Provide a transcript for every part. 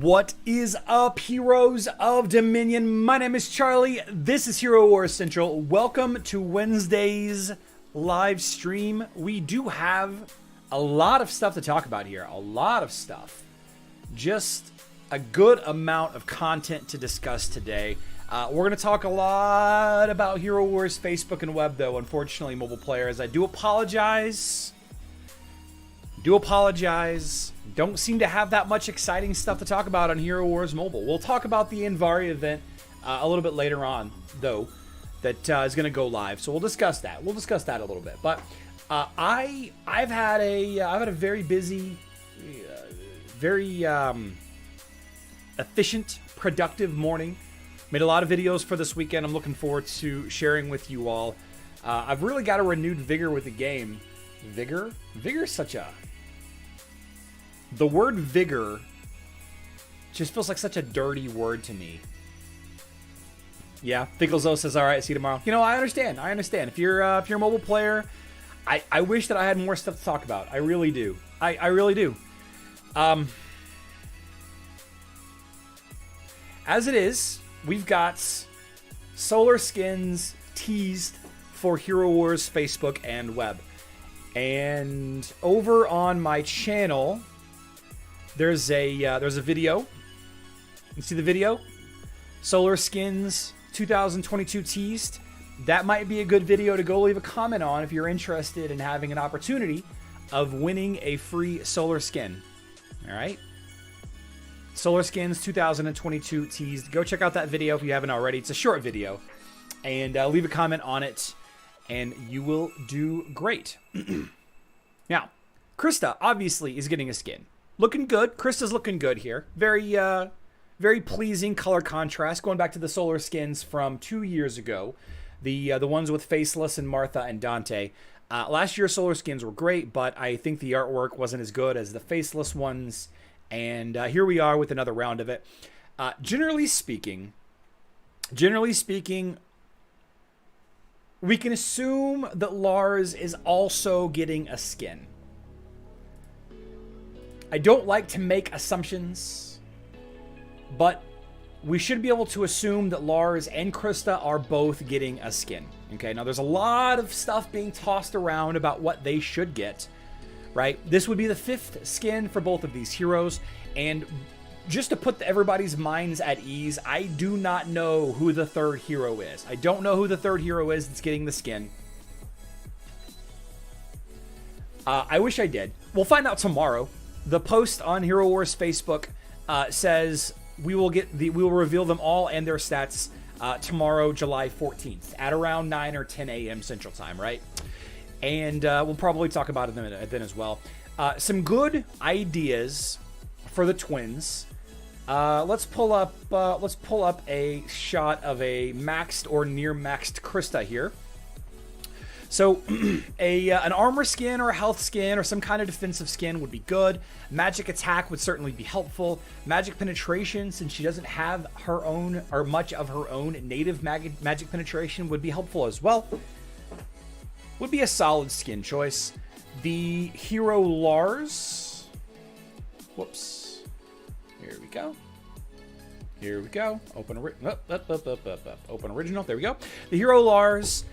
What is up, heroes of Dominion? My name is Charlie. This is Hero Wars Central. Welcome to Wednesday's live stream. We do have a lot of stuff to talk about here. A lot of stuff. Just a good amount of content to discuss today. We're going to talk a lot about Hero Wars Facebook and web, though, unfortunately, mobile players. I do apologize. Don't seem to have that much exciting stuff to talk about on Hero Wars Mobile. We'll talk about the Invari event a little bit later on, though, that is going to go live. So we'll discuss that. We'll discuss that a little bit. But I've had a very busy, very efficient, productive morning. Made a lot of videos for this weekend. I'm looking forward to sharing with you all. I've really got a renewed vigor with the game. Vigor? Vigor is such a... The word vigor just feels like such a dirty word to me. Yeah, Fickelzo says, all right, see you tomorrow. You know, I understand. If you're a mobile player, I wish that I had more stuff to talk about. I really do. I really do. As it is, we've got solar skins teased for Hero Wars Facebook and web. And over on my channel, there's a video. You see the video? Solar Skins 2022 teased. That might be a good video to go leave a comment on if you're interested in having an opportunity of winning a free solar skin. All right? Solar Skins 2022 teased. Go check out that video if you haven't already. It's a short video. And leave a comment on it, and you will do great. Now, Krista obviously is getting a skin. Looking good. Krista's looking good here. Very pleasing color contrast. Going back to the solar skins from 2 years ago. The ones with Faceless and Martha and Dante. Last year's solar skins were great, but I think the artwork wasn't as good as the Faceless ones. And here we are with another round of it. Generally speaking, we can assume that Lars is also getting a skin. I don't like to make assumptions, but we should be able to assume that Lars and Krista are both getting a skin. Okay, now there's a lot of stuff being tossed around about what they should get, right? This would be the 5th skin for both of these heroes, and just to put everybody's minds at ease, I do not know who the 3rd hero is. I don't know who the 3rd hero is that's getting the skin. I wish I did. We'll find out tomorrow. The post on Hero Wars Facebook says we will reveal them all and their stats tomorrow, July 14th, at around 9 or 10 a.m. Central Time, right? And we'll probably talk about it then as well. Some good ideas for the twins. Let's pull up a shot of a maxed or near maxed Krista here. So an armor skin or a health skin or some kind of defensive skin would be good. Magic attack would certainly be helpful. Magic penetration, since she doesn't have her own or much of her own native magic penetration, would be helpful as well. Would be a solid skin choice. The hero Lars. Whoops. Here we go. Open original. There we go. The hero Lars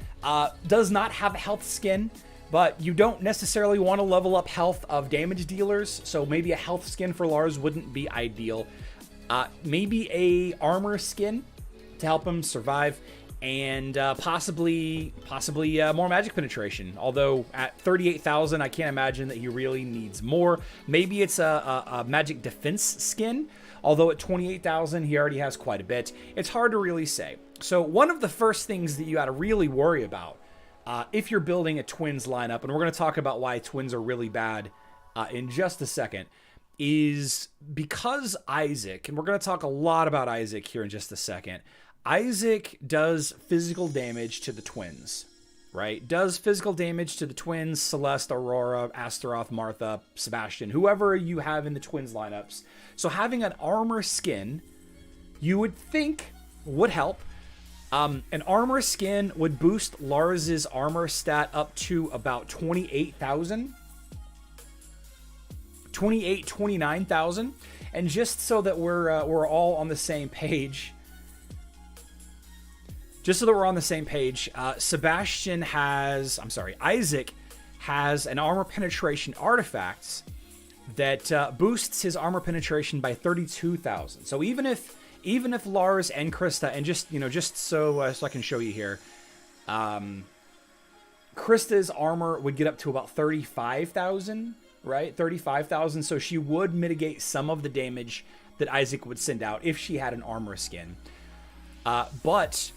does not have a health skin, but you don't necessarily want to level up health of damage dealers, so maybe a health skin for Lars wouldn't be ideal. Maybe a armor skin to help him survive, and possibly more magic penetration. Although at 38,000, I can't imagine that he really needs more. Maybe it's a magic defense skin. Although at 28,000, he already has quite a bit. It's hard to really say. So one of the first things that you got to really worry about if you're building a twins lineup, and we're going to talk about why twins are really bad in just a second, is because Isaac, and we're going to talk a lot about Isaac here in just a second, Isaac does physical damage to the twins, right? Does physical damage to the twins, Celeste, Aurora, Astaroth, Martha, Sebastian, whoever you have in the twins lineups. So having an armor skin, you would think would help. An armor skin would boost Lars's armor stat up to about 28,000. 29,000. And just so that we're all on the same page, Isaac has an armor penetration artifact that boosts his armor penetration by 32,000. So even if Lars and Krista, and just so I can show you here, Krista's armor would get up to about 35,000, right? 35,000. So she would mitigate some of the damage that Isaac would send out if she had an armor skin. But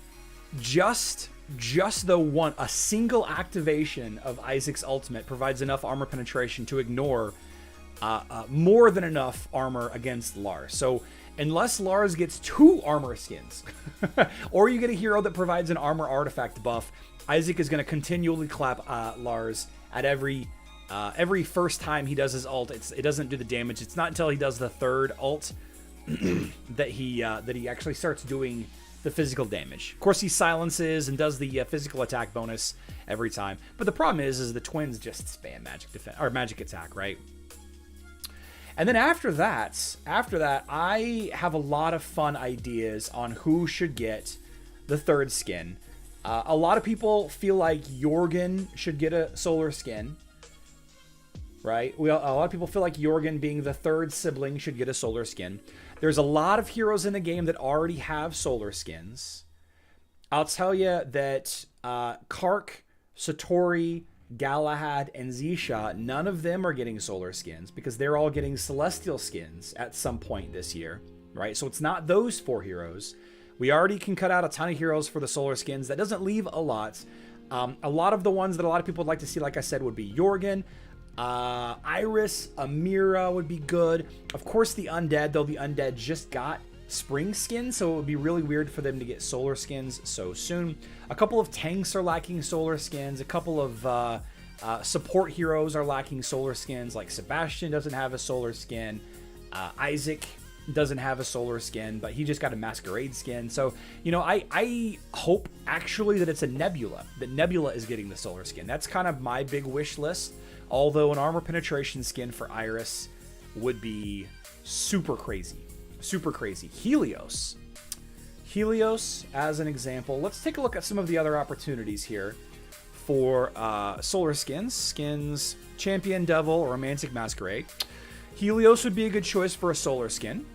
just a single activation of Isaac's ultimate provides enough armor penetration to ignore more than enough armor against Lars. So unless Lars gets 2 armor skins, or you get a hero that provides an armor artifact buff, Isaac is going to continually clap Lars at every first time he does his ult. It doesn't do the damage. It's not until he does the 3rd ult that he actually starts doing the physical damage. Of course, he silences and does the physical attack bonus every time. But the problem is the twins just spam magic attack, right? And then after that, I have a lot of fun ideas on who should get the 3rd skin. A lot of people feel like Jorgen should get a solar skin, right? A lot of people feel like Jorgen, being the 3rd sibling, should get a solar skin. There's a lot of heroes in the game that already have solar skins. I'll tell you that Kark, Satori, Galahad, and Zisha, none of them are getting solar skins because they're all getting celestial skins at some point this year, right? So it's not those 4 heroes. We already can cut out a ton of heroes for the solar skins. That doesn't leave a lot. A lot of the ones that a lot of people would like to see, like I said, would be Jorgen, Iris, Amira would be good. Of course, the Undead, though the Undead just got spring skins, so it would be really weird for them to get solar skins so soon. A couple of tanks are lacking solar skins. A couple of support heroes are lacking solar skins, like Sebastian doesn't have a solar skin. Isaac doesn't have a solar skin, but he just got a masquerade skin. So, I hope actually that it's a Nebula, that Nebula is getting the solar skin. That's kind of my big wish list, although an armor penetration skin for Iris would be super crazy. Super crazy. Helios, as an example. Let's take a look at some of the other opportunities here for solar skins. Champion, Devil, or Romantic Masquerade. Helios would be a good choice for a solar skin.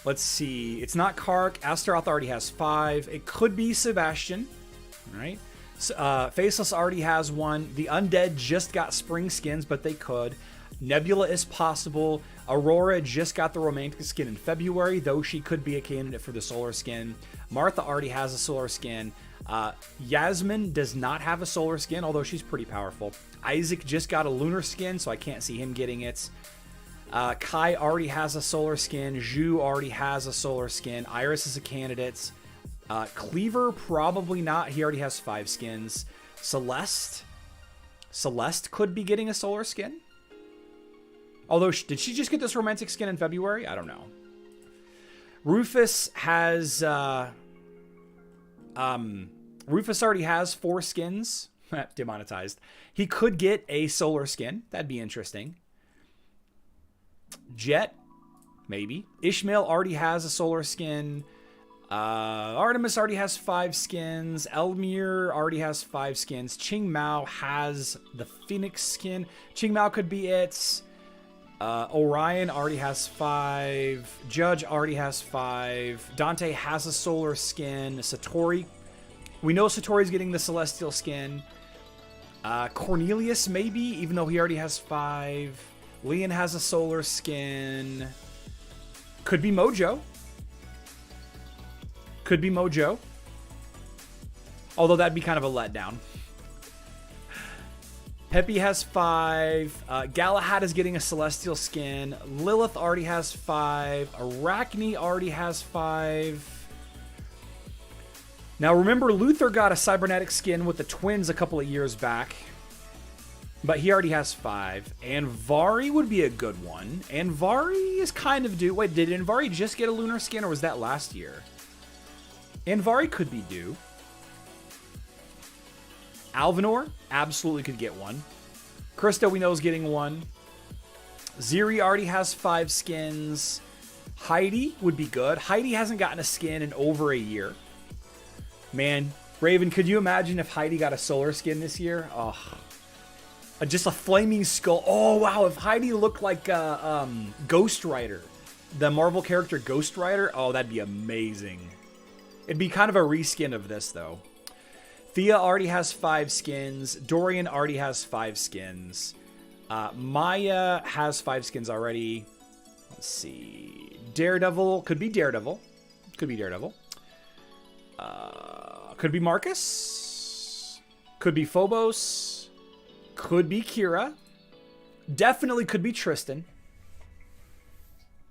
Let's see. It's not Kark. Astaroth already has 5. It could be Sebastian. All right. Faceless already has 1. The Undead just got spring skins, but they could. Nebula is possible. Aurora just got the romantic skin in February, though she could be a candidate for the solar skin. Martha already has a solar skin. Yasmin does not have a solar skin, although she's pretty powerful. Isaac just got a lunar skin, so I can't see him getting it. Kai already has a solar skin. Zhu already has a solar skin. Iris is a candidate. Cleaver, probably not. He already has 5 skins. Celeste could be getting a solar skin. Although, did she just get this romantic skin in February? I don't know. Rufus has... Rufus already has 4 skins. Demonetized. He could get a solar skin. That'd be interesting. Jet, maybe. Ishmael already has a solar skin. Artemis already has 5 skins. Elmir already has 5 skins. Qing Mao has the Phoenix skin. Qing Mao could be it. Orion already has 5. Judge already has 5. Dante has a solar skin. Satori, we know Satori's getting the celestial skin. Cornelius, maybe, even though he already has 5. Leon has a solar skin. Could be Mojo. Although that'd be kind of a letdown. Peppy has 5. Galahad is getting a celestial skin. Lilith already has 5. Arachne already has 5. Now remember, Luther got a cybernetic skin with the twins a couple of years back, but he already has 5. Anvari would be a good one. Anvari is kind of due. Wait, did Anvari just get a lunar skin, or was that last year? Anvari could be due. Alvinor absolutely could get one. Krista, we know, is getting one. Ziri already has 5 skins. Heidi would be good. Heidi hasn't gotten a skin in over a year. Man, Raven, could you imagine if Heidi got a solar skin this year? Oh, just a flaming skull. Oh, wow. If Heidi looked like Ghost Rider, the Marvel character Ghost Rider, oh, that'd be amazing. It'd be kind of a reskin of this, though. Thea already has 5 skins. Dorian already has 5 skins. Maya has 5 skins already. Let's see. Daredevil. Could be Daredevil. Could be Daredevil. Could be Marcus. Could be Phobos. Could be Kira. Definitely could be Tristan.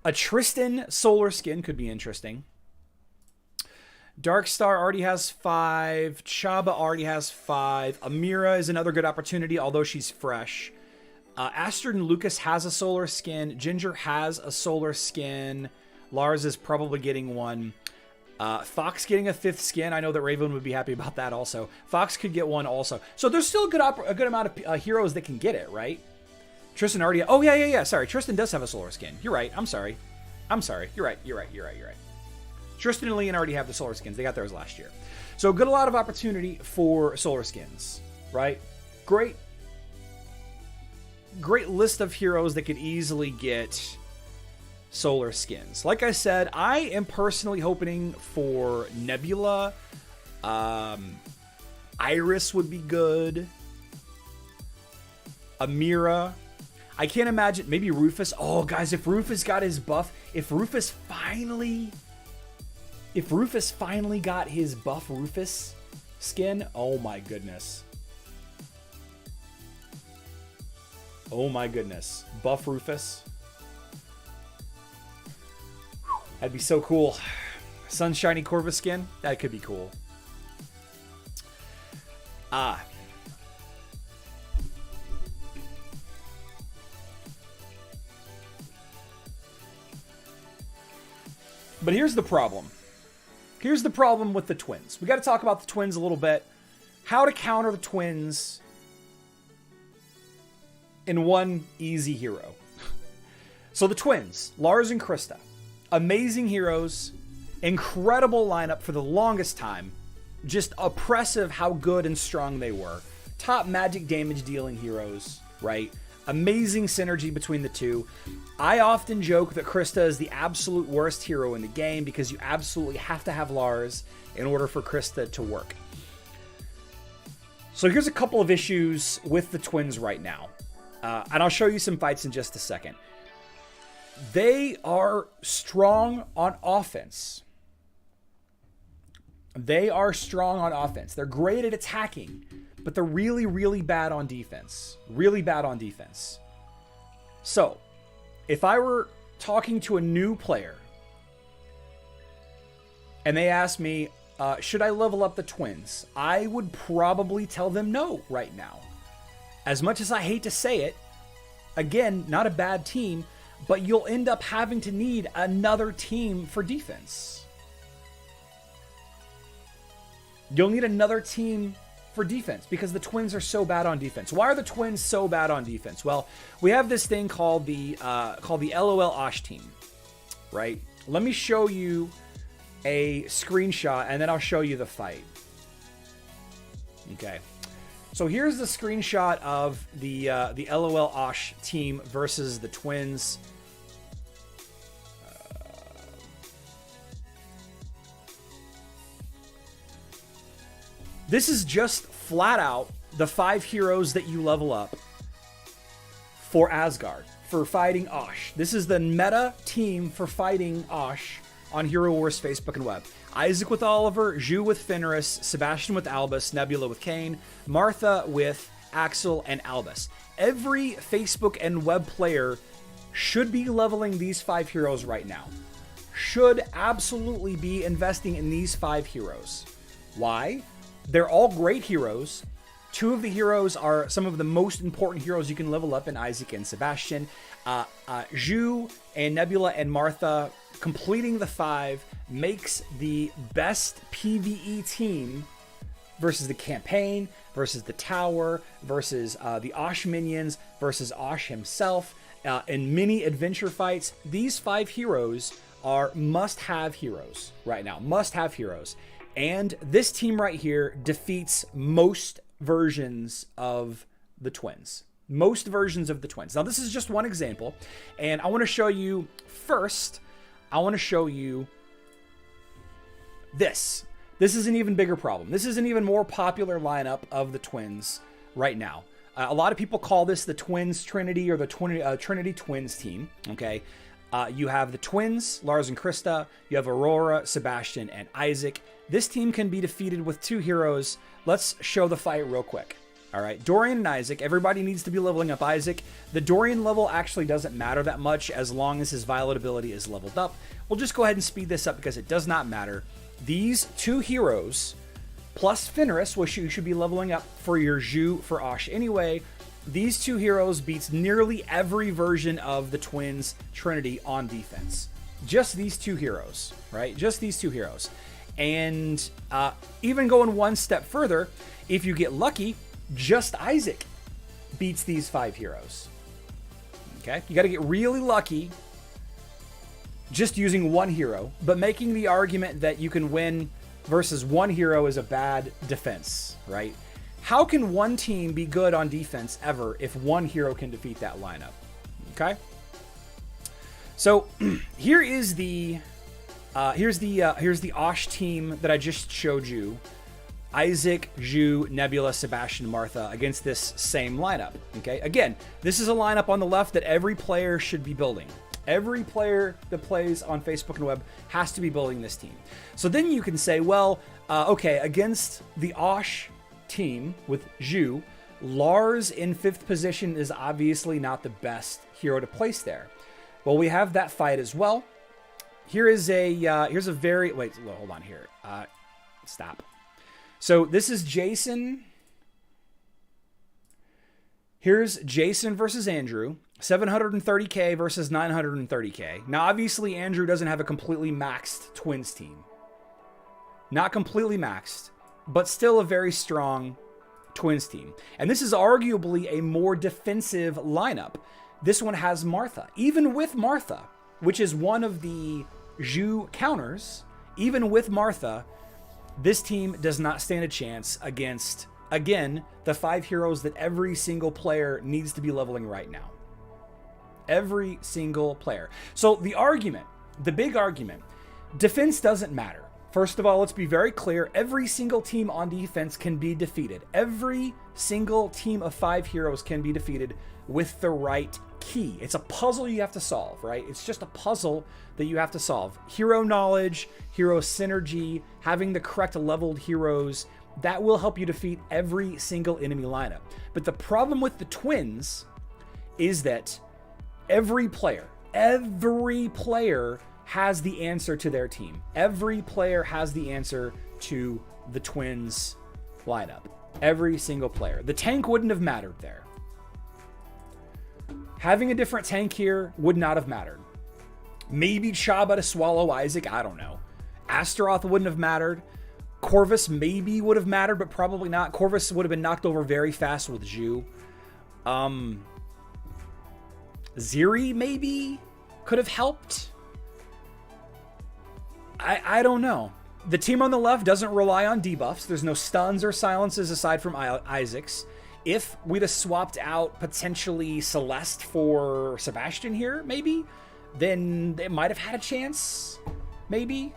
A Tristan solar skin could be interesting. Darkstar already has 5. Chaba already has 5. Amira is another good opportunity, although she's fresh. Astrid and Lucas has a solar skin. Ginger has a solar skin. Lars is probably getting one. Fox getting a 5th skin. I know that Raven would be happy about that also. Fox could get one also. So there's still a good amount of heroes that can get it, right? Tristan already... Oh, yeah. Sorry, Tristan does have a solar skin. You're right. I'm sorry. You're right. Tristan and Leon already have the solar skins. They got theirs last year. So a lot of opportunity for solar skins, right? Great list of heroes that could easily get solar skins. Like I said, I am personally hoping for Nebula. Iris would be good. Amira. I can't imagine. Maybe Rufus. Oh, guys, if Rufus got his buff. If Rufus finally got his buff Rufus skin. Oh, my goodness. Oh, my goodness. Buff Rufus. That'd be so cool. Sunshiny Corvus skin. That could be cool. But here's the problem. Here's the problem with the twins. We got to talk about the twins a little bit. How to counter the twins in one easy hero. So the twins, Lars and Krista. Amazing heroes. Incredible lineup for the longest time. Just oppressive how good and strong they were. Top magic damage dealing heroes, right? Amazing synergy between the two. I often joke that Krista is the absolute worst hero in the game because you absolutely have to have Lars in order for Krista to work. So here's a couple of issues with the twins right now. And I'll show you some fights in just a second. They are strong on offense. They're great at attacking, but they're really, really bad on defense. So, if I were talking to a new player and they asked me, should I level up the twins? I would probably tell them no right now. As much as I hate to say it, again, not a bad team, but you'll end up having to need another team for defense. You'll need another team for defense because the twins are so bad on defense. Why are the twins so bad on defense? Well, we have this thing called the LOL Osh team, right? Let me show you a screenshot and then I'll show you the fight. Okay. So here's the screenshot of the LOL Osh team versus the twins. This is just flat out the 5 heroes that you level up for Asgard, for fighting Osh. This is the meta team for fighting Osh on Hero Wars Facebook and web. Isaac with Oliver, Zhu with Fenris, Sebastian with Albus, Nebula with Kane, Martha with Axel and Albus. Every Facebook and web player should be leveling these 5 heroes right now. Should absolutely be investing in these 5 heroes. Why? They're all great heroes. 2 of the heroes are some of the most important heroes you can level up in Isaac and Sebastian. Zhu and Nebula and Martha completing the 5 makes the best PvE team versus the campaign, versus the tower, versus the Osh minions, versus Osh himself. In many adventure fights, these 5 heroes are must-have heroes right now. Must-have heroes. And this team right here defeats most versions of the twins. Most versions of the twins. Now, this is just one example. And I want to show you first, I want to show you this. This is an even bigger problem. This is an even more popular lineup of the twins right now. A lot of people call this the Twins Trinity or the Trinity Twins team. Okay. You have the twins, Lars and Krista. You have Aurora, Sebastian, and Isaac. This team can be defeated with 2 heroes. Let's show the fight real quick. All right, Dorian and Isaac. Everybody needs to be leveling up Isaac. The Dorian level actually doesn't matter that much as long as his Violet ability is leveled up. We'll just go ahead and speed this up because it does not matter. These 2 heroes, plus Fenris, which you should be leveling up for your Zhu for Osh anyway. These 2 heroes beats nearly every version of the Twins Trinity on defense. Just these 2 heroes, right? Just these 2 heroes. And even going one step further, if you get lucky, just Isaac beats these 5 heroes. Okay? You got to get really lucky just using one hero, but making the argument that you can win versus one hero is a bad defense, right? How can one team be good on defense ever if one hero can defeat that lineup? Okay? So here's the Osh team that I just showed you. Isaac, Zhu, Nebula, Sebastian, Martha against this same lineup. Okay? Again, this is a lineup on the left that every player should be building. Every player that plays on Facebook and web has to be building this team. So then you can say, well, okay, against the Osh team with Zhu, Lars in 5th position is obviously not the best hero to place there. Well, we have that fight as well. Here's a very, wait, hold on here. Stop. So this is Jason. Here's Jason versus Andrew. 730k versus 930k. Now, obviously, Andrew doesn't have a completely maxed twins team. Not completely maxed, but still a very strong twins team. And this is arguably a more defensive lineup. This one has Martha. Even with Martha, which is one of the Zhu counters, even with Martha, this team does not stand a chance against, again, the 5 heroes that every single player needs to be leveling right now. Every single player. So the argument, the big argument, defense doesn't matter. First of all, let's be very clear. Every single team on defense can be defeated. Every single team of 5 heroes can be defeated with the right key. It's a puzzle you have to solve, right? It's just a puzzle that you have to solve. Hero knowledge, hero synergy, having the correct leveled heroes, that will help you defeat every single enemy lineup. But the problem with the twins is that every player has the answer to their team. Every player has the answer to the twins lineup. Every single player. The tank wouldn't have mattered there. Having a different tank here would not have mattered. Maybe Chaba to swallow Isaac, I don't know. Astaroth wouldn't have mattered. Corvus maybe would have mattered, but probably not. Corvus would have been knocked over very fast with Zhu. Ziri maybe could have helped. I don't know. The team on the left doesn't rely on debuffs. There's no stuns or silences aside from Isaac's. If we'd have swapped out potentially Celeste for Sebastian here, maybe, then they might have had a chance. Maybe.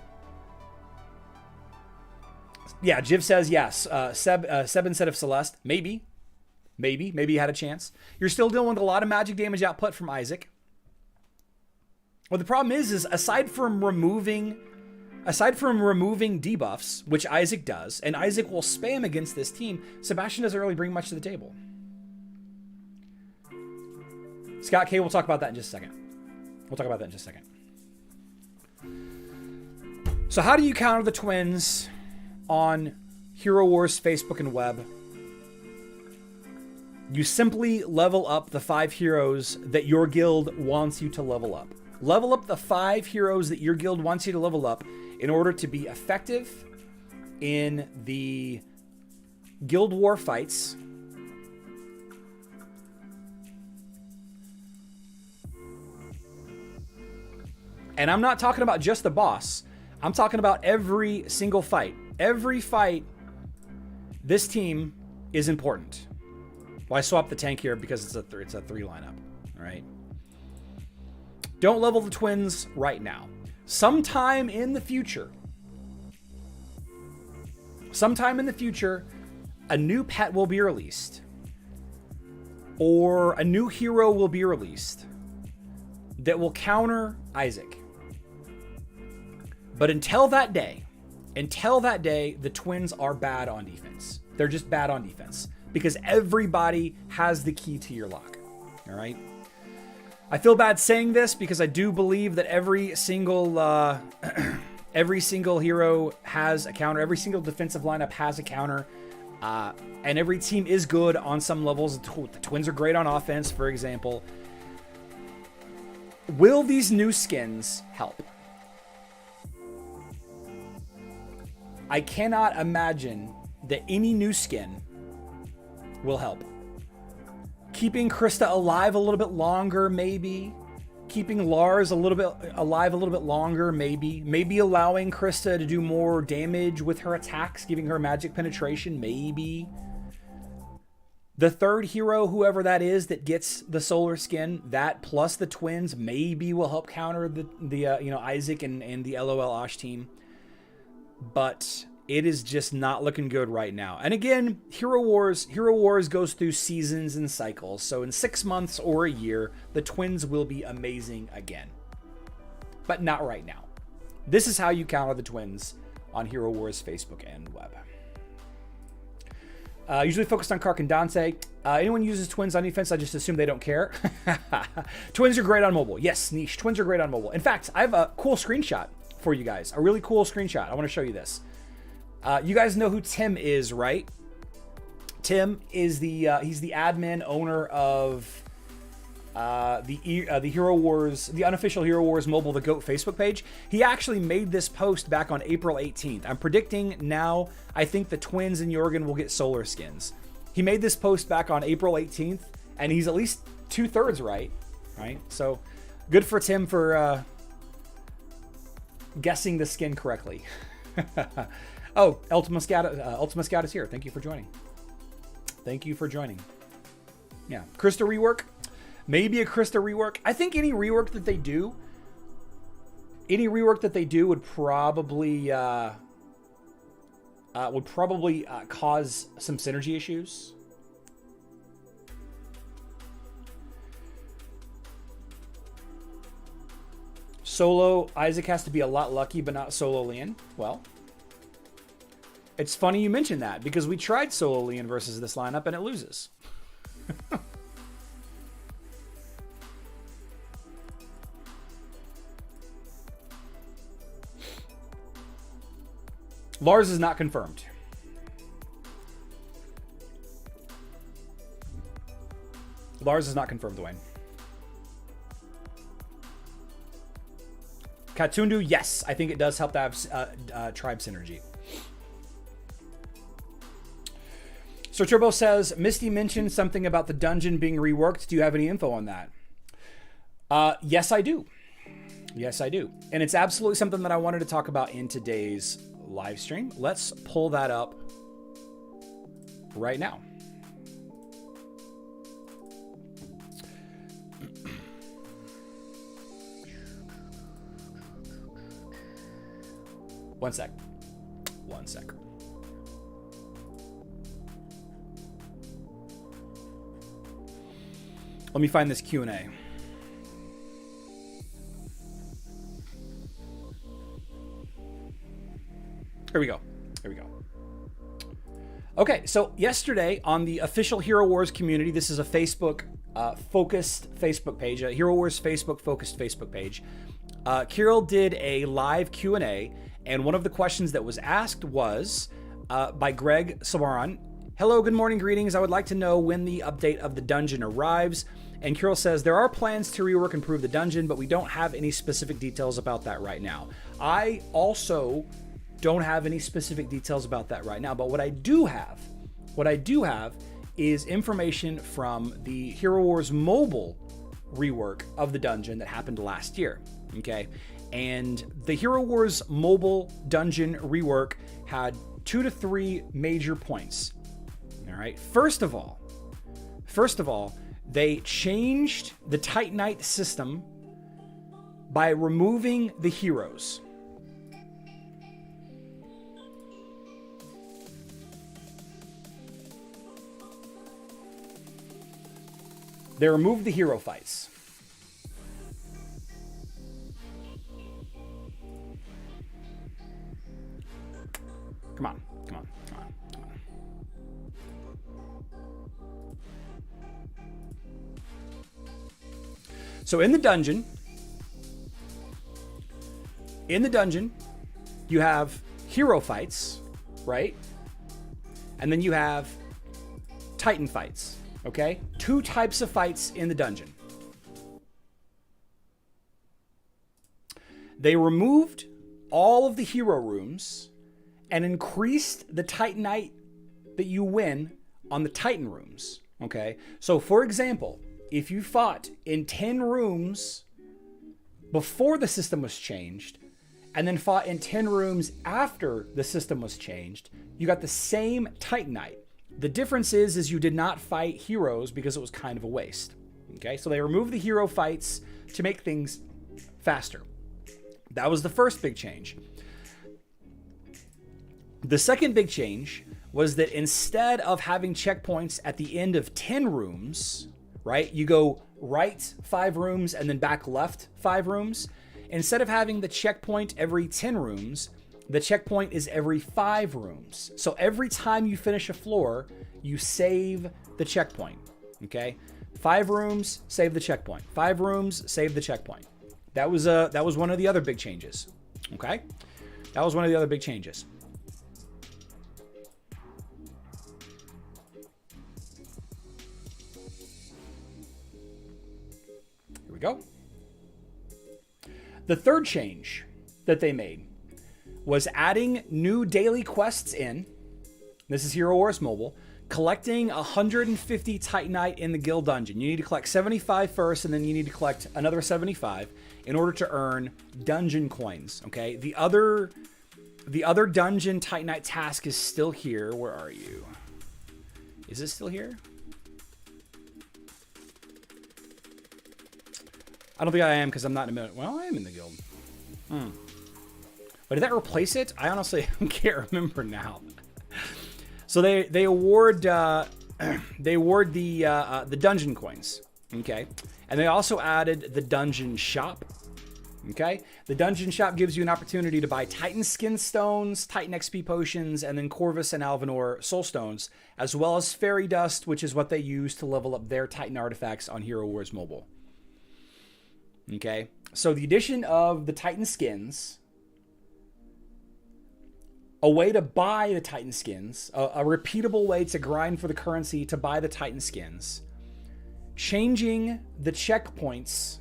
Yeah, Jiv says yes. Seb instead of Celeste. Maybe you had a chance. You're still dealing with a lot of magic damage output from Isaac. Well, the problem is aside from removing debuffs, which Isaac does, and Isaac will spam against this team, Sebastian doesn't really bring much to the table. Scott K, we'll talk about that in just a second. So how do you counter the twins on Hero Wars Facebook and web? You simply level up the 5 heroes that your guild wants you to level up. Level up the 5 heroes that your guild wants you to level up in order to be effective in the Guild War fights. And I'm not talking about just the boss. I'm talking about every single fight. Every fight, this team is important. Well, I swapped the tank here because it's a three lineup. All right. Don't level the twins right now. Sometime in the future, a new pet will be released, or a new hero will be released that will counter Isaac. But until that day, the twins are bad on defense. They're just bad on defense because everybody has the key to your lock. All right. I feel bad saying this because I do believe that every single hero has a counter. Every single defensive lineup has a counter. And every team is good on some levels. The twins are great on offense, for example. Will these new skins help? I cannot imagine that any new skin will help. Keeping Krista alive a little bit longer, maybe. Keeping Lars alive a little bit longer, maybe. Maybe allowing Krista to do more damage with her attacks, giving her magic penetration, maybe. The third hero, whoever that is, that gets the solar skin, that plus the twins, maybe will help counter the Isaac and the LOL Osh team. But it is just not looking good right now. And again, Hero Wars goes through seasons and cycles. So in 6 months or a year, the twins will be amazing again. But not right now. This is how you counter the twins on Hero Wars Facebook and web. Usually focused on Kark and Dante. Anyone uses twins on defense, I just assume they don't care. Twins are great on mobile. Yes, Niche. Twins are great on mobile. In fact, I have a cool screenshot for you guys. A really cool screenshot. I want to show you this. You guys know who Tim is, right? Tim is he's the admin owner of the Hero Wars, the unofficial Hero Wars mobile, the GOAT Facebook page. He actually made this post back on April 18th. I'm predicting now, I think the twins and Jorgen will get solar skins. He made this post back on April 18th, and he's at least 2/3 right? So good for Tim for guessing the skin correctly. Oh, Ultima Scout is here. Thank you for joining. Yeah, Krista rework. Maybe a Krista rework. I think any rework that they do would probably cause some synergy issues. Solo Isaac has to be a lot lucky, but not solo Leon. Well, it's funny you mentioned that because we tried solo Leon versus this lineup and it loses. Lars is not confirmed. Lars is not confirmed, Dwayne. Katundu, yes. I think it does help to have tribe synergy. So Turbo says, Misty mentioned something about the dungeon being reworked. Do you have any info on that? Yes, I do. Yes, I do. And it's absolutely something that I wanted to talk about in today's live stream. Let's pull that up right now. One sec. Let me find this Q&A. Here we go. Okay, so yesterday on the official Hero Wars community, this is a Facebook focused Facebook page, a Hero Wars Facebook focused Facebook page. Kirill did a live Q&A, and one of the questions that was asked was by Greg Samaran. Hello, good morning, greetings. I would like to know when the update of the dungeon arrives. And Kirill says, there are plans to rework and improve the dungeon, but we don't have any specific details about that right now. I also don't have any specific details about that right now, but what I do have What I do have is information from the Hero Wars mobile rework of the dungeon that happened last year. Okay. And the Hero Wars mobile dungeon rework had 2 to 3 major points. All right. First of all, they changed the Titanite system by removing the heroes. They removed the hero fights. Come on. So in the dungeon, you have hero fights, right? And then you have Titan fights, okay? 2 types of fights in the dungeon. They removed all of the hero rooms and increased the Titanite that you win on the Titan rooms, okay? So for example, if you fought in 10 rooms before the system was changed, and then fought in 10 rooms after the system was changed, you got the same Titanite. The difference is you did not fight heroes because it was kind of a waste. Okay, so they removed the hero fights to make things faster. That was the first big change. The second big change was that instead of having checkpoints at the end of 10 rooms, right, you go right 5 rooms and then back left 5 rooms. Instead of having the checkpoint every 10 rooms, the checkpoint is every 5 rooms. So every time you finish a floor, you save the checkpoint, okay? 5 rooms, save the checkpoint. 5 rooms, save the checkpoint. That was one of the other big changes, okay? That was one of the other big changes. Here we go. The third change that they made was adding new daily quests in. This is Hero Wars Mobile. Collecting 150 Titanite in the guild dungeon. You need to collect 75 first, and then you need to collect another 75 in order to earn dungeon coins. Okay. The other dungeon Titanite task is still here. Where are you? Is it still here? I don't think I am because I'm not in a minute. Well, I am in the guild. But did that replace it? I honestly can't remember now. So they award the dungeon coins, okay, and they also added the dungeon shop. Okay, the dungeon shop gives you an opportunity to buy Titan skin stones, Titan XP potions, and then Corvus and Alvanor soul stones, as well as fairy dust, which is what they use to level up their Titan artifacts on Hero Wars Mobile. Okay, so the addition of the Titan skins, a way to buy the Titan skins, a repeatable way to grind for the currency to buy the Titan skins, changing the checkpoints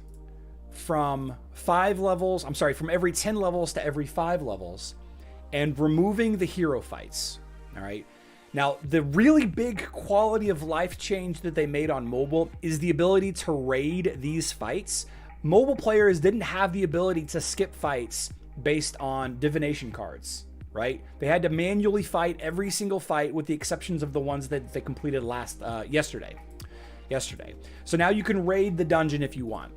from from every 10 levels to every 5 levels, and removing the hero fights. All right. Now, the really big quality of life change that they made on mobile is the ability to raid these fights. Mobile players didn't have the ability to skip fights based on divination cards, right? They had to manually fight every single fight with the exceptions of the ones that they completed yesterday. So now you can raid the dungeon if you want,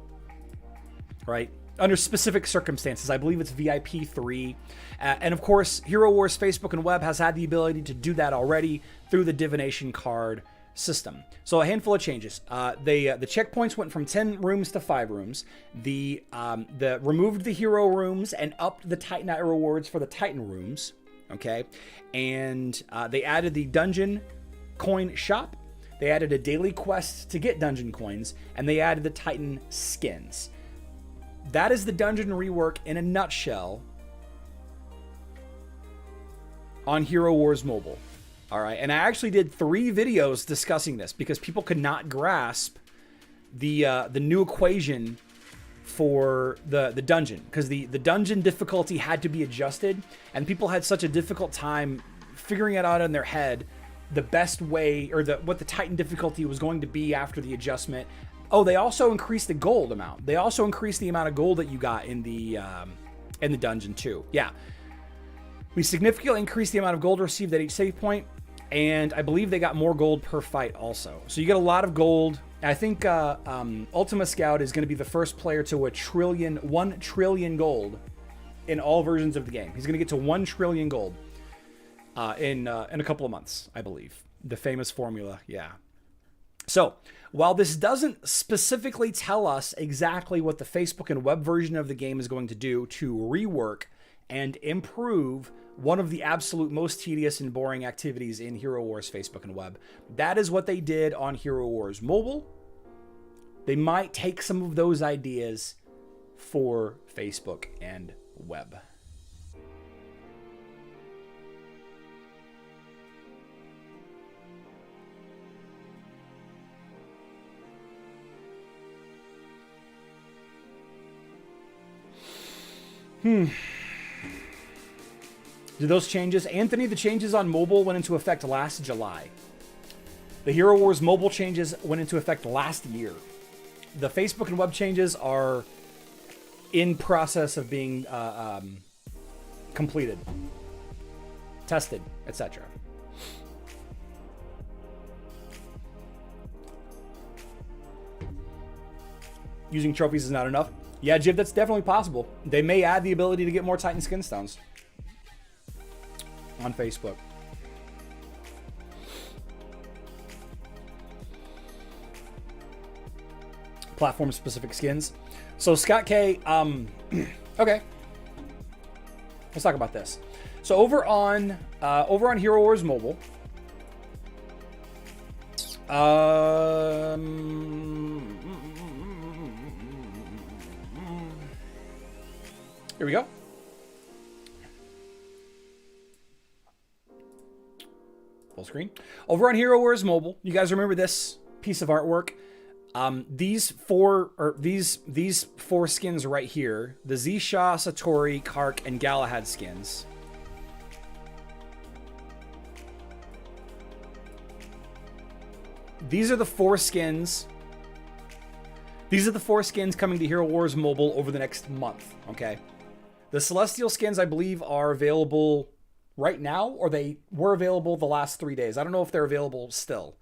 right? Under specific circumstances. I believe it's VIP 3. And of course, Hero Wars Facebook and web has had the ability to do that already through the divination card system. So a handful of changes. The checkpoints went from 10 rooms to 5 rooms. The removed the hero rooms and upped the Titanite rewards for the Titan rooms. Okay, and they added the dungeon coin shop. They added a daily quest to get dungeon coins, and they added the Titan skins. That is the dungeon rework in a nutshell on Hero Wars Mobile. All right, and I actually did 3 videos discussing this because people could not grasp the new equation for the dungeon, because the dungeon difficulty had to be adjusted, and people had such a difficult time figuring it out in their head the best way, or what the Titan difficulty was going to be after the adjustment. Oh, they also increased the gold amount. They also increased the amount of gold that you got in the dungeon too. Yeah. We significantly increased the amount of gold received at each save point, and I believe they got more gold per fight also. So you get a lot of gold. I think Ultima Scout is going to be the first player to 1 trillion gold in all versions of the game. He's going to get to 1 trillion gold in a couple of months, I believe. The famous formula, yeah. So, while this doesn't specifically tell us exactly what the Facebook and web version of the game is going to do to rework and improve one of the absolute most tedious and boring activities in Hero Wars Facebook and web, that is what they did on Hero Wars Mobile. They might take some of those ideas for Facebook and web. Did those changes? Anthony, the changes on mobile went into effect last July. The Hero Wars mobile changes went into effect last year. The Facebook and web changes are in process of being completed, tested, etc. Using trophies is not enough. Yeah, Jib, that's definitely possible. They may add the ability to get more Titan skin stones on Facebook. Platform-specific skins. So Scott K, okay. Let's talk about this. So over on Hero Wars Mobile, here we go. Full screen. Over on Hero Wars Mobile, you guys remember this piece of artwork? These four skins right here, the Zisha, Satori, Kark, and Galahad skins. These are the 4 skins. These are the 4 skins coming to Hero Wars Mobile over the next month, okay? The Celestial skins, I believe, are available right now, or they were available the last 3 days. I don't know if they're available still.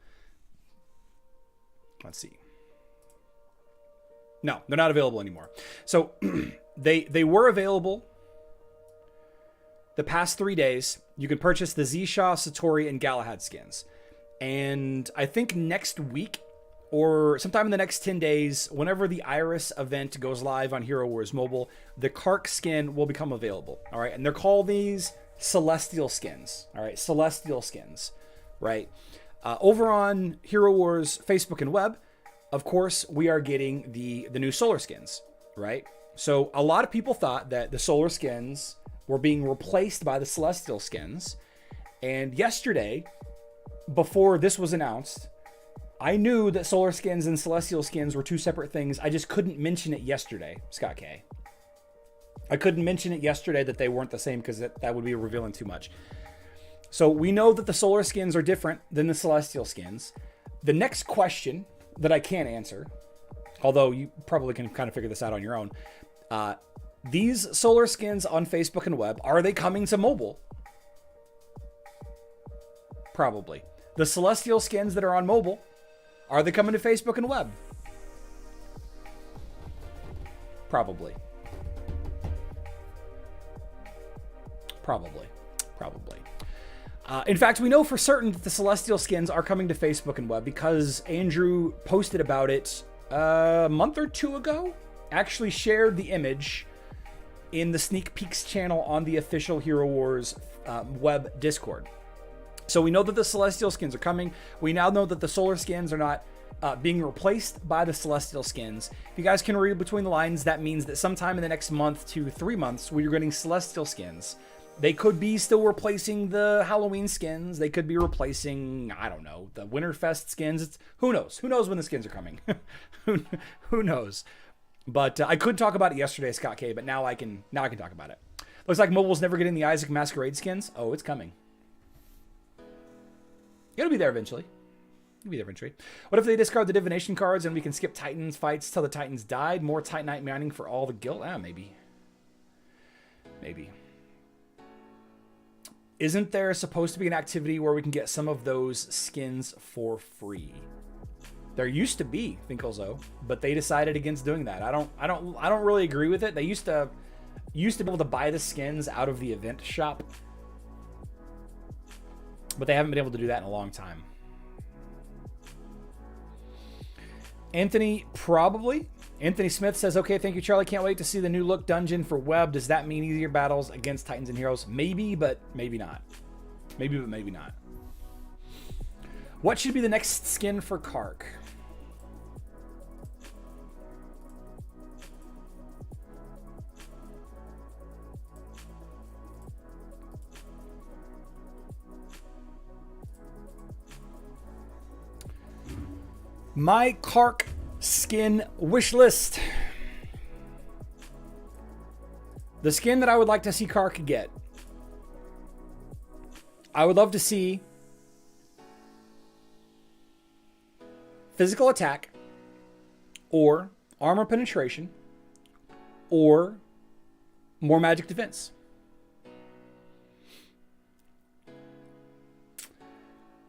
Let's see. No, they're not available anymore. So they were available the past 3 days. You can purchase the Zisha, Satori, and Galahad skins. And I think next week, or sometime in the next 10 days, whenever the Iris event goes live on Hero Wars Mobile, the Kark skin will become available. All right. And they're called these Celestial skins. All right. Celestial skins. Right. Over on Hero Wars Facebook and web, of course, we are getting the new Solar skins. Right. So a lot of people thought that the Solar skins were being replaced by the Celestial skins. And yesterday, before this was announced, I knew that Solar skins and Celestial skins were 2 separate things. I just couldn't mention it yesterday, Scott K. I couldn't mention it yesterday that they weren't the same because that would be revealing too much. So we know that the Solar skins are different than the Celestial skins. The next question that I can't answer, although you probably can kind of figure this out on your own, these Solar skins on Facebook and web, are they coming to mobile? Probably. The Celestial skins that are on mobile, are they coming to Facebook and web? Probably. Probably. In fact, we know for certain that the Celestial skins are coming to Facebook and web because Andrew posted about it a month or 2 ago. Actually shared the image in the Sneak Peeks channel on the official Hero Wars web Discord. So we know that the Celestial skins are coming. We now know that the Solar skins are not being replaced by the Celestial skins. If you guys can read between the lines, that means that sometime in the next month to 3 months, we're getting Celestial skins. They could be still replacing the Halloween skins. They could be replacing, I don't know, the Winterfest skins. Who knows? Who knows when the skins are coming? Who knows? But I could talk about it yesterday, Scott K, but now I can talk about it. Looks like mobile's never getting the Isaac Masquerade skins. Oh, it's coming. It'll be there eventually. It'll be there eventually. What if they discard the divination cards and we can skip Titans fights till the Titans died? More Titanite mining for all the guild? Maybe. Maybe. Isn't there supposed to be an activity where we can get some of those skins for free? There used to be, Finkelzo, but they decided against doing that. I don't really agree with it. They used to be able to buy the skins out of the event shop, but they haven't been able to do that in a long time. Anthony, probably. Anthony Smith says, okay, thank you, Charlie. Can't wait to see the new look dungeon for web. Does that mean easier battles against Titans and Heroes? Maybe, but maybe not. Maybe, but maybe not. What should be the next skin for Kark? My Kark skin wish list. The skin that I would like to see Kark get. I would love to see physical attack or armor penetration or more magic defense.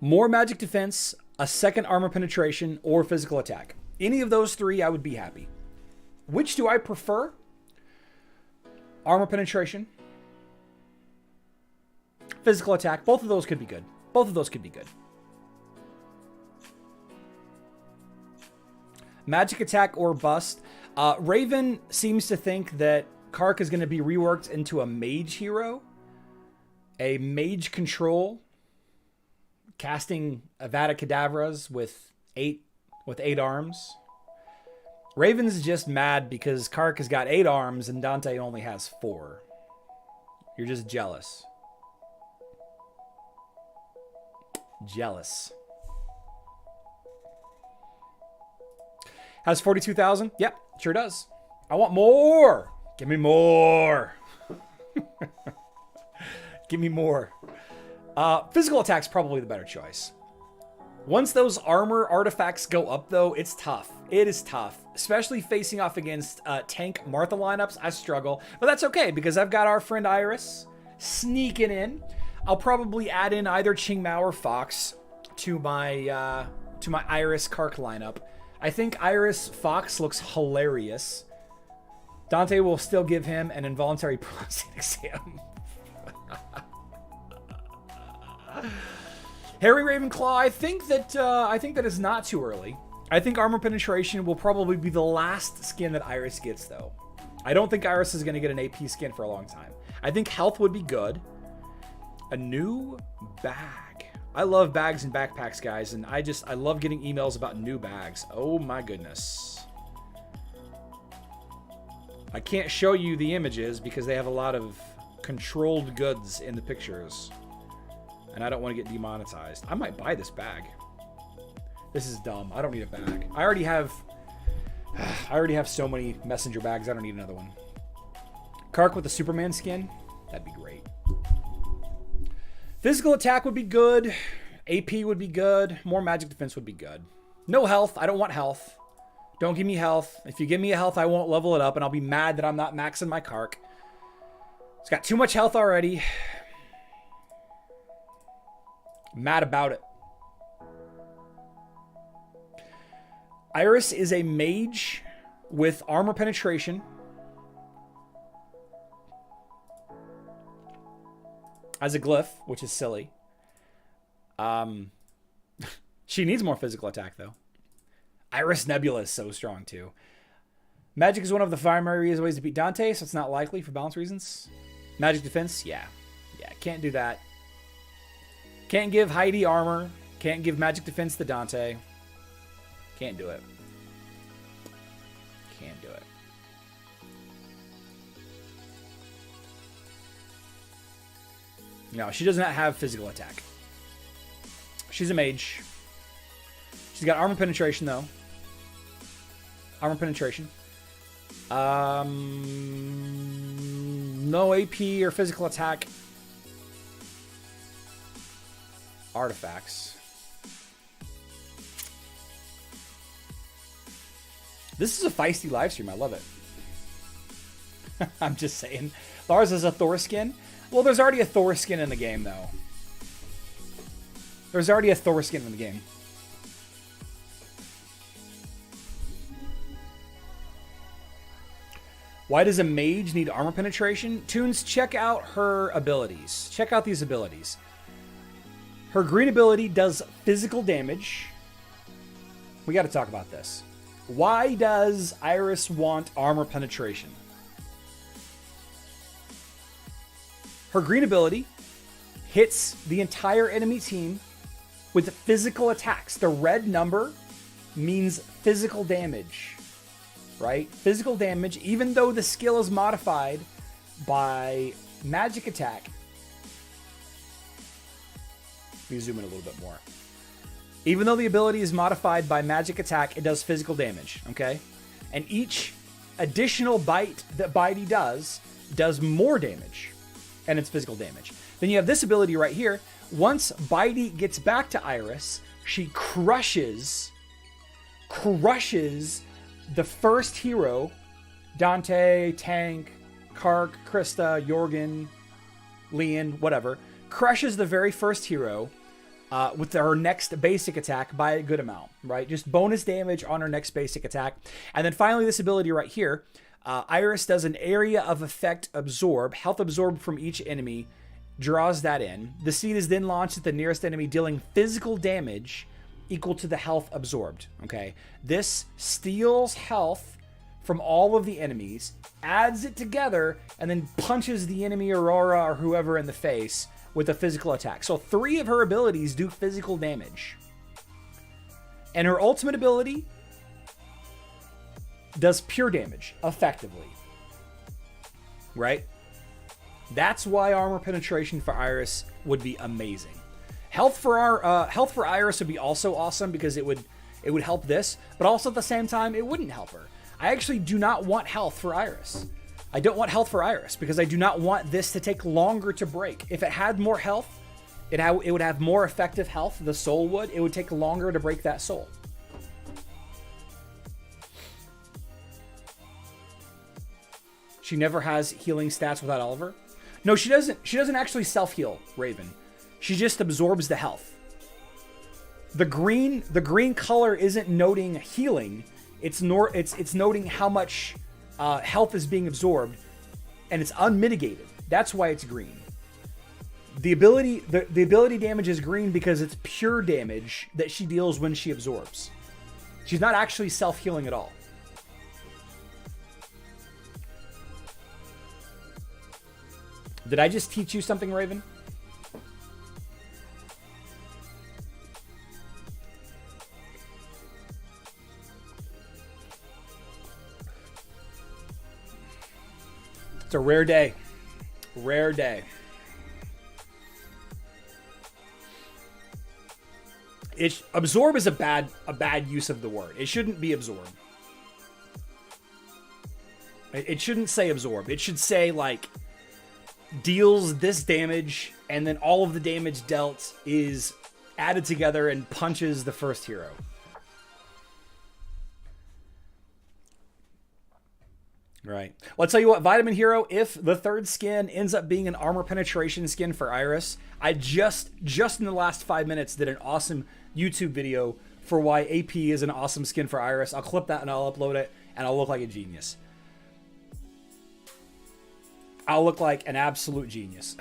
More magic defense, a second armor penetration, or physical attack. Any of those three, I would be happy. Which do I prefer? Armor penetration, physical attack. Both of those could be good. Both of those could be good. Magic attack or bust. Raven seems to think that Kark is going to be reworked into a mage hero. A mage control. Casting Avada Kedavras with eight arms. Raven's just mad because Kark has got 8 arms and Dante only has 4. You're just jealous. Jealous. Has 42,000? Yep, sure does. I want more. Give me more. Give me more. Physical attack's probably the better choice. Once those armor artifacts go up, though, it's tough. It is tough. Especially facing off against tank Martha lineups. I struggle. But that's okay, because I've got our friend Iris sneaking in. I'll probably add in either Qingmao or Fox to my Iris Kark lineup. I think Iris Fox looks hilarious. Dante will still give him an involuntary prostate exam. Harry Ravenclaw, I think that is not too early. I think armor penetration will probably be the last skin that Iris gets, though. I don't think Iris is going to get an AP skin for a long time. I think health would be good. A new bag. I love bags and backpacks, guys, and I love getting emails about new bags. Oh my goodness. I can't show you the images because they have a lot of controlled goods in the pictures. And I don't want to get demonetized. I might buy this bag. This is dumb. I don't need a bag. I already have so many messenger bags. I don't need another one. Kark with the Superman skin? That'd be great. Physical attack would be good. AP would be good. More magic defense would be good. No health. I don't want health. Don't give me health. If you give me a health, I won't level it up, and I'll be mad that I'm not maxing my Kark. It's got too much health already. Mad about it. Iris is a mage with armor penetration. As a glyph, which is silly. She needs more physical attack, though. Iris Nebula is so strong, too. Magic is one of the primary ways to beat Dante, so it's not likely for balance reasons. Magic defense, yeah. Yeah, can't do that. Can't give Heidi armor. Can't give magic defense to Dante. Can't do it. Can't do it. No, she does not have physical attack. She's a mage. She's got armor penetration, though. Armor penetration. No AP or physical attack. Artifacts. This is a feisty live stream. I love it. I'm just saying. Lars is a Thor skin. Well, there's already a Thor skin in the game, though. There's already a Thor skin in the game. Why does a mage need armor penetration? Toons, check out her abilities. Check out these abilities. Her green ability does physical damage. We got to talk about this. Why does Iris want armor penetration? Her green ability hits the entire enemy team with physical attacks. The red number means physical damage, right? Physical damage, even though the skill is modified by magic attack. Let me zoom in a little bit more. Even though the ability is modified by magic attack, it does physical damage, okay? And each additional bite that Bitey does more damage, and it's physical damage. Then you have this ability right here. Once Bitey gets back to Iris, she crushes the first hero, Dante, Tank, Kark, Krista, Jorgen, Leon, whatever, crushes the very first hero with her next basic attack by a good amount, right? Just bonus damage on her next basic attack. And then finally, this ability right here, Iris does an area of effect absorb, health absorbed from each enemy, draws that in. The seed is then launched at the nearest enemy, dealing physical damage equal to the health absorbed, okay? This steals health from all of the enemies, adds it together, and then punches the enemy Aurora or whoever in the face with a physical attack. So 3 of her abilities do physical damage. And her ultimate ability does pure damage, effectively. Right? That's why armor penetration for Iris would be amazing. Health for Iris would be also awesome because it would help this, but also at the same time it wouldn't help her. I actually do not want health for Iris. I don't want health for Iris because I do not want this to take longer to break. If it had more health, it would have more effective health. The soul would. It would take longer to break that soul. She never has healing stats without Oliver. No, she doesn't. She doesn't actually self-heal, Raven. She just absorbs the health. The green color isn't noting healing. It's noting how much health is being absorbed, and it's unmitigated. That's why it's green. The ability damage is green because it's pure damage that she deals when she absorbs. She's not actually self-healing at all. Did I just teach you something, Raven? It's a rare day. Rare day. Absorb is a bad use of the word. It shouldn't be absorb. It shouldn't say absorb. It should say like deals this damage and then all of the damage dealt is added together and punches the first hero. Right. Well, I'll tell you what, Vitamin Hero, if the third skin ends up being an armor penetration skin for Iris, I just in the last 5 minutes did an awesome YouTube video for why AP is an awesome skin for Iris. I'll clip that and I'll upload it and I'll look like a genius. I'll look like an absolute genius.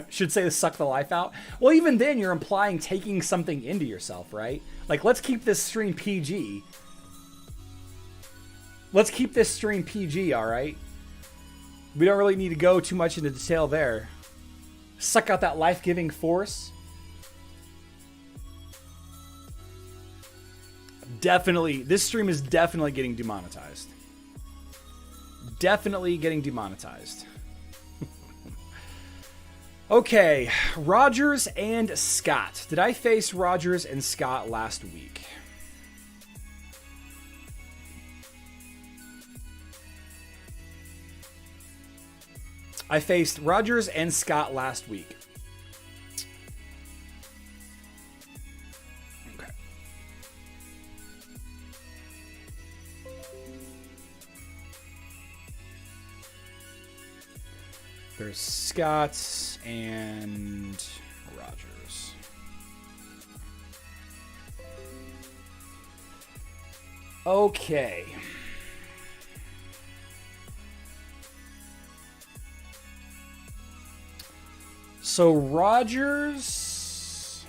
Should say to suck the life out. Well, even then you're implying taking something into yourself, right? Like, let's keep this stream PG. Let's keep this stream PG, all right? We don't really need to go too much into detail there. Suck out that life-giving force. Definitely, this stream is definitely getting demonetized. Definitely getting demonetized. Okay, Rodgers and Scott. Did I face Rodgers and Scott last week? I faced Rodgers and Scott last week. Okay. There's Scott's and Rodgers. Okay. So Rodgers.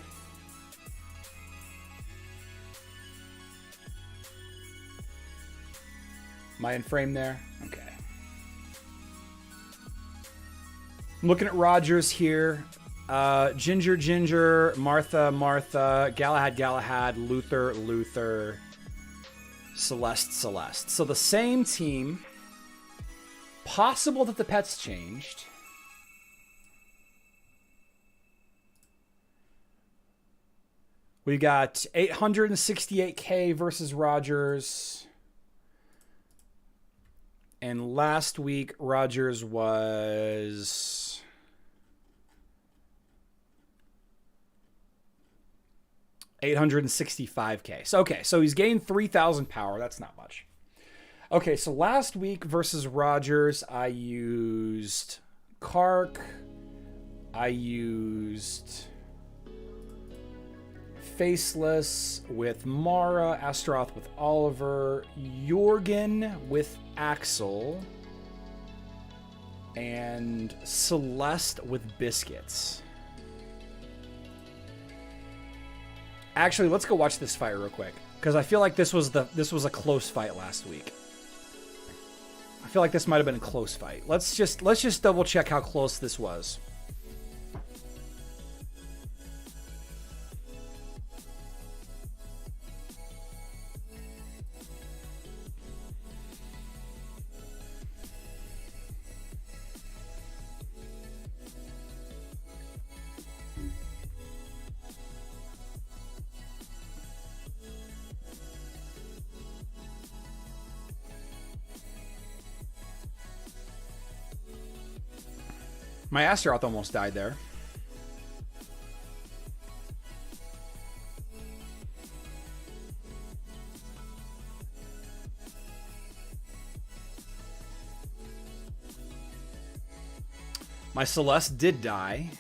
Am I in frame there? Okay. I'm looking at Rodgers here. Ginger, Ginger, Martha, Martha, Galahad, Galahad, Luther, Luther, Celeste, Celeste. So the same team. Possible that the pets changed. We got 868K versus Rodgers. And last week, Rodgers was 865K. So, okay, so he's gained 3,000 power. That's not much. Okay, so last week versus Rodgers, I used Kark. I used Faceless with Mara, Astaroth with Oliver, Jorgen with Axel, and Celeste with Biscuits. Actually, let's go watch this fight real quick, because I feel like this was a close fight last week. I feel like this might have been a close fight. Let's just double check how close this was. My Astaroth almost died there. My Celeste did die.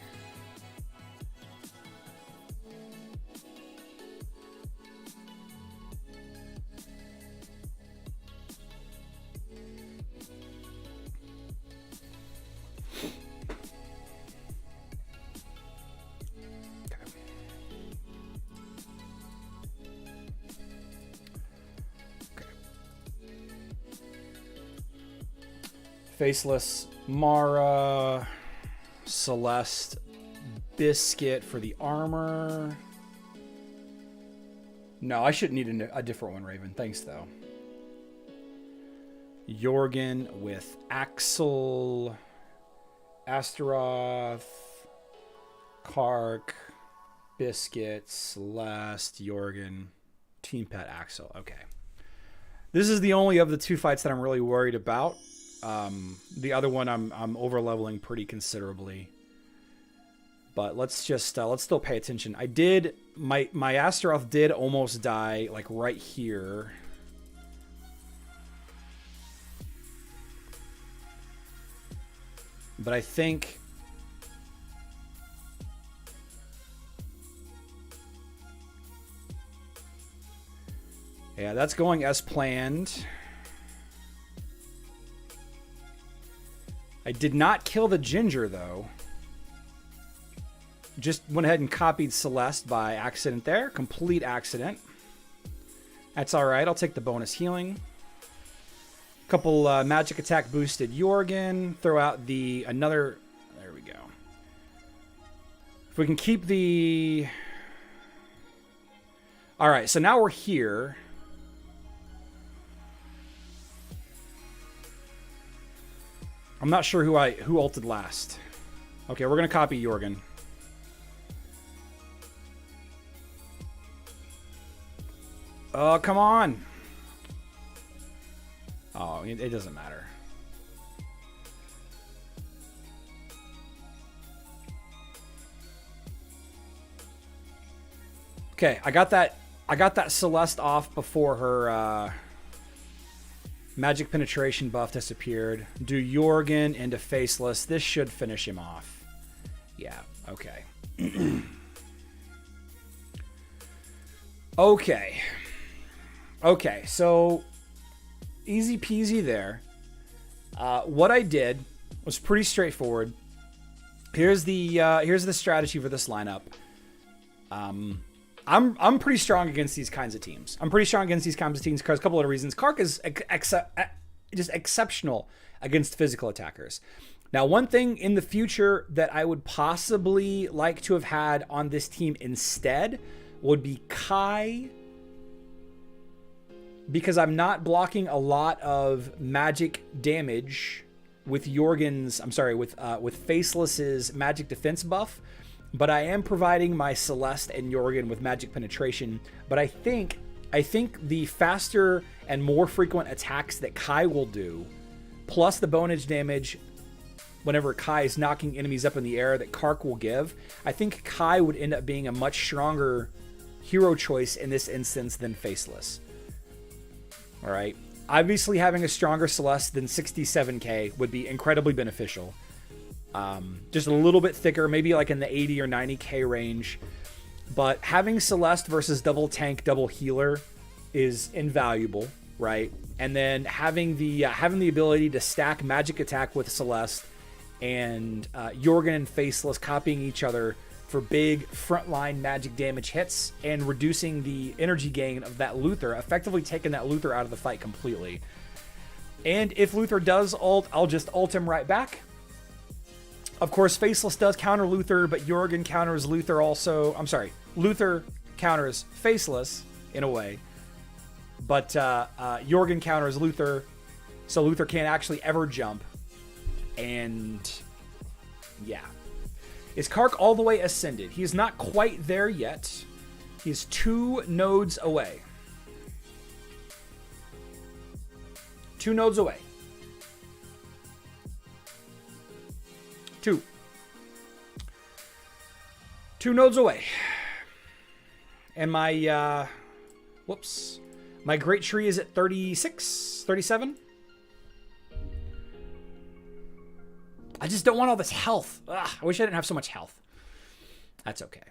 Faceless, Mara, Celeste, Biscuit for the armor. No, I shouldn't need a different one, Raven. Thanks, though. Jorgen with Axel, Astaroth, Kark, Biscuit, Celeste, Jorgen, Team Pet, Axel. Okay. This is the only of the two fights that I'm really worried about. The other one I'm over leveling pretty considerably, but let's still pay attention. I did my Astaroth did almost die like right here. But I think yeah, that's going as planned. I did not kill the Ginger, though. Just went ahead and copied Celeste by accident there. Complete accident. That's all right. I'll take the bonus healing. Couple magic attack boosted Jorgen. Throw out another... There we go. If we can keep the... All right, so now we're here. I'm not sure who ulted last. Okay, we're gonna copy Jorgen. Oh, come on. Oh, it doesn't matter. Okay, I got that Celeste off before her Magic penetration buff disappeared. Do Jorgen into Faceless. This should finish him off. Yeah, okay. Okay. Okay, so easy peasy there. What I did was pretty straightforward. Here's the strategy for this lineup. I'm pretty strong against these kinds of teams. I'm pretty strong against these kinds of teams because a couple of reasons. Kark is just exceptional against physical attackers. Now, one thing in the future that I would possibly like to have had on this team instead would be Kai, because I'm not blocking a lot of magic damage with Jorgen's, with Faceless's magic defense buff, but I am providing my Celeste and Jorgen with magic penetration. But I think the faster and more frequent attacks that Kai will do, plus the bonus damage whenever Kai is knocking enemies up in the air that Kark will give, I think Kai would end up being a much stronger hero choice in this instance than Faceless. All right. Obviously, having a stronger Celeste than 67k would be incredibly beneficial. Just a little bit thicker, maybe like in the 80 or 90k range. But having Celeste versus double tank, double healer is invaluable, right? And then having the ability to stack magic attack with Celeste and Jorgen and Faceless copying each other for big frontline magic damage hits and reducing the energy gain of that Luther, effectively taking that Luther out of the fight completely. And if Luther does ult, I'll just ult him right back. Of course, Faceless does counter Luther, but Jorgen counters Luther also. I'm sorry, Luther counters Faceless in a way, but Jorgen counters Luther, so Luther can't actually ever jump. And yeah. Is Kark all the way ascended? He is not quite there yet. He's 2 nodes away. 2 nodes away. 2 nodes away. And my, my great tree is at 36, 37. I just don't want all this health. Ugh, I wish I didn't have so much health. That's okay.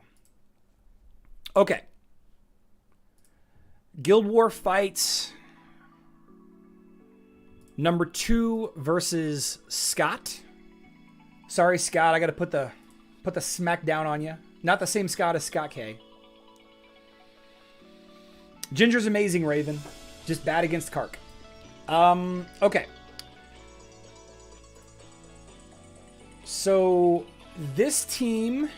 Okay. Guild War fights. Number 2 versus Scott. Sorry, Scott. I got to put the smack down on you. Not the same Scott as Scott K. Ginger's amazing, Raven. Just bad against Kark. Okay. So, this team,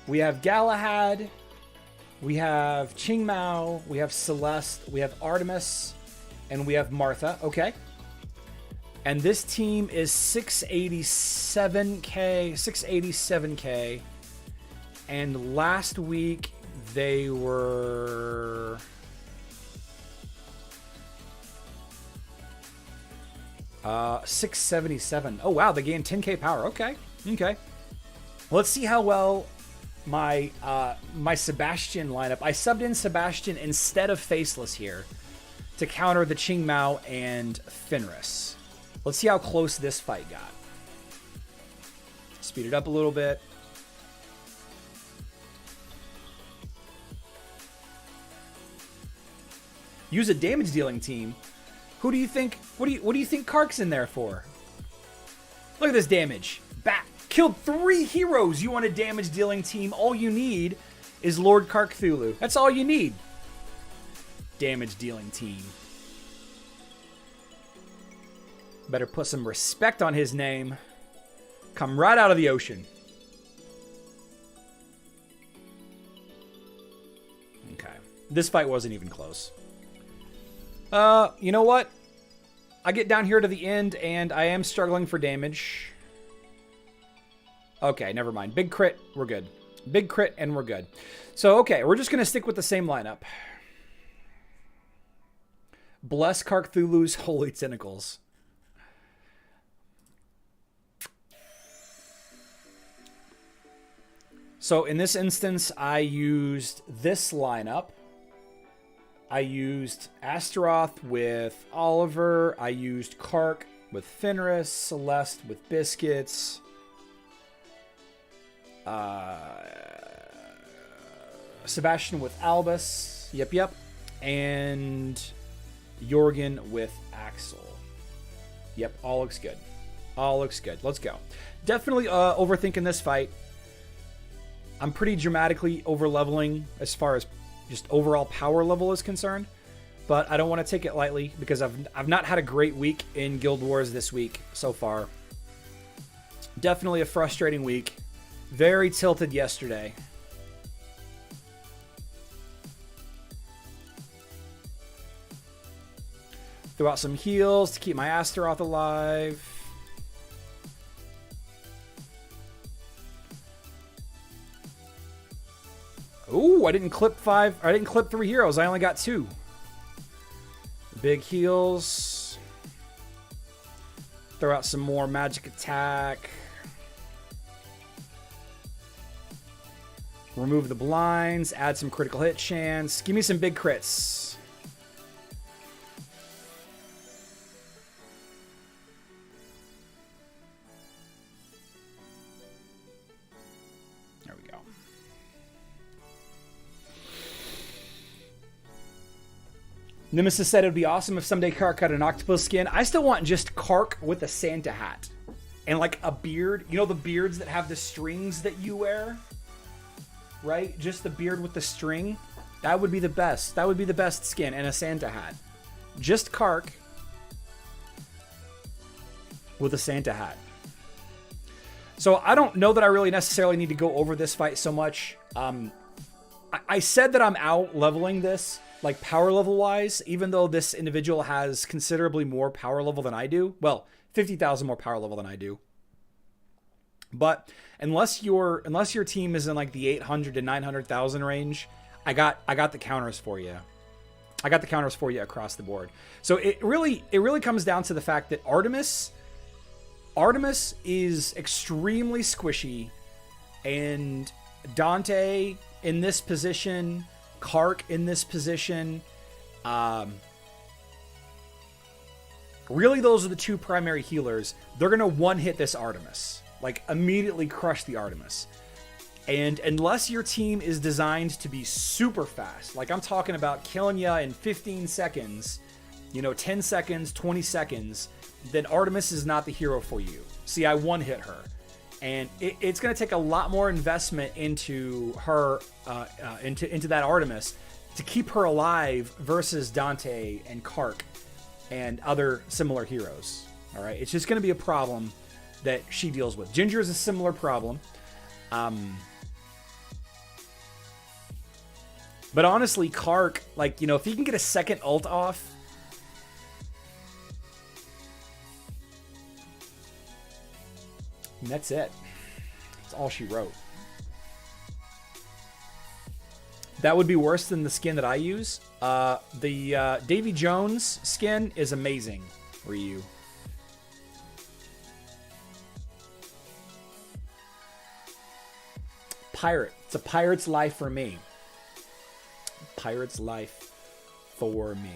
we have Galahad, we have Qingmao, we have Celeste, we have Artemis, and we have Martha. Okay. And this team is 687k. And last week they were 677. Oh wow, they gained 10k power. Okay. Let's see how well my my Sebastian lineup. I subbed in Sebastian instead of Faceless here to counter the Qingmao and Fenris. Let's see how close this fight got. Speed it up a little bit. Use a damage dealing team. Who do you think? What do you think Kark's in there for? Look at this damage. Bat killed 3 heroes. You want a damage dealing team? All you need is Lord Kark Cthulhu. That's all you need. Damage dealing team. Better put some respect on his name. Come right out of the ocean. Okay. This fight wasn't even close. You know what? I get down here to the end, and I am struggling for damage. Okay, never mind. Big crit, we're good. Big crit, and we're good. So, okay, we're just going to stick with the same lineup. Bless Kark Cthulhu's holy tentacles. So, in this instance, I used this lineup. I used Astaroth with Oliver. I used Kark with Fenris. Celeste with Biscuits. Sebastian with Albus. Yep. And Jorgen with Axel. Yep, all looks good. All looks good. Let's go. Definitely overthinking this fight. I'm pretty dramatically over-leveling as far as just overall power level is concerned. But I don't want to take it lightly because I've not had a great week in Guild Wars this week so far. Definitely a frustrating week. Very tilted yesterday. Throw out some heals to keep my Astaroth alive. Ooh, I didn't clip 3 heroes. I only got 2. Big heals. Throw out some more magic attack. Remove the blinds. Add some critical hit chance. Give me some big crits. There we go. Nemesis said it would be awesome if someday Kark had an octopus skin. I still want just Kark with a Santa hat. And like a beard. You know the beards that have the strings that you wear? Right? Just the beard with the string. That would be the best. That would be the best skin and a Santa hat. Just Kark with a Santa hat. So I don't know that I really necessarily need to go over this fight so much. I said that I'm out leveling this, like power level wise, even though this individual has considerably more power level than I do. Well, 50,000 more power level than I do. But unless your team is in like the 800 to 900,000 range, I got the counters for you. I got the counters for you across the board. So it really comes down to the fact that Artemis is extremely squishy, and Dante in this position, Kark in this position, really those are the 2 primary healers. They're gonna one-hit this Artemis. Like, immediately crush the Artemis. And unless your team is designed to be super fast, like I'm talking about killing ya in 15 seconds, 10 seconds, 20 seconds, then Artemis is not the hero for you. See, I one-hit her. And it's going to take a lot more investment into her, into that Artemis to keep her alive versus Dante and Kark and other similar heroes. All right, it's just going to be a problem that she deals with. Ginger is a similar problem. But honestly, Kark, like, if he can get a second ult off, and that's it. That's all she wrote. That would be worse than the skin that I use. The Davy Jones skin is amazing, Ryu. Pirate. It's a pirate's life for me. Pirate's life for me.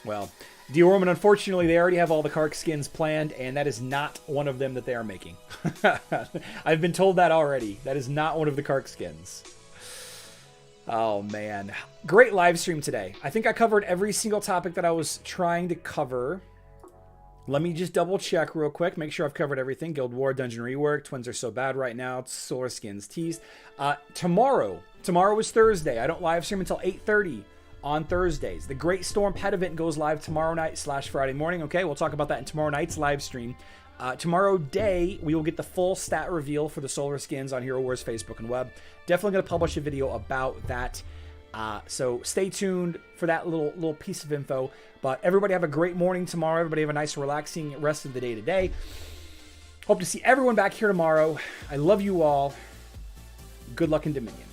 Well, Diorman, unfortunately, they already have all the Kark skins planned, and that is not one of them that they are making. I've been told that already. That is not one of the Kark skins. Oh, man. Great live stream today. I think I covered every single topic that I was trying to cover. Let me just double check real quick. Make sure I've covered everything. Guild War, Dungeon Rework. Twins are so bad right now. Solar Skins teased. Tomorrow is Thursday. I don't live stream until 8:30 on Thursdays. The Great Storm Pet Event goes live tomorrow night / Friday morning. Okay, we'll talk about that in tomorrow night's live stream. Tomorrow day, we will get the full stat reveal for the Solar Skins on Hero Wars Facebook and web. Definitely going to publish a video about that. So stay tuned for that little piece of info. But everybody have a great morning tomorrow. Everybody have a nice, relaxing rest of the day today. Hope to see everyone back here tomorrow. I love you all. Good luck in Dominion.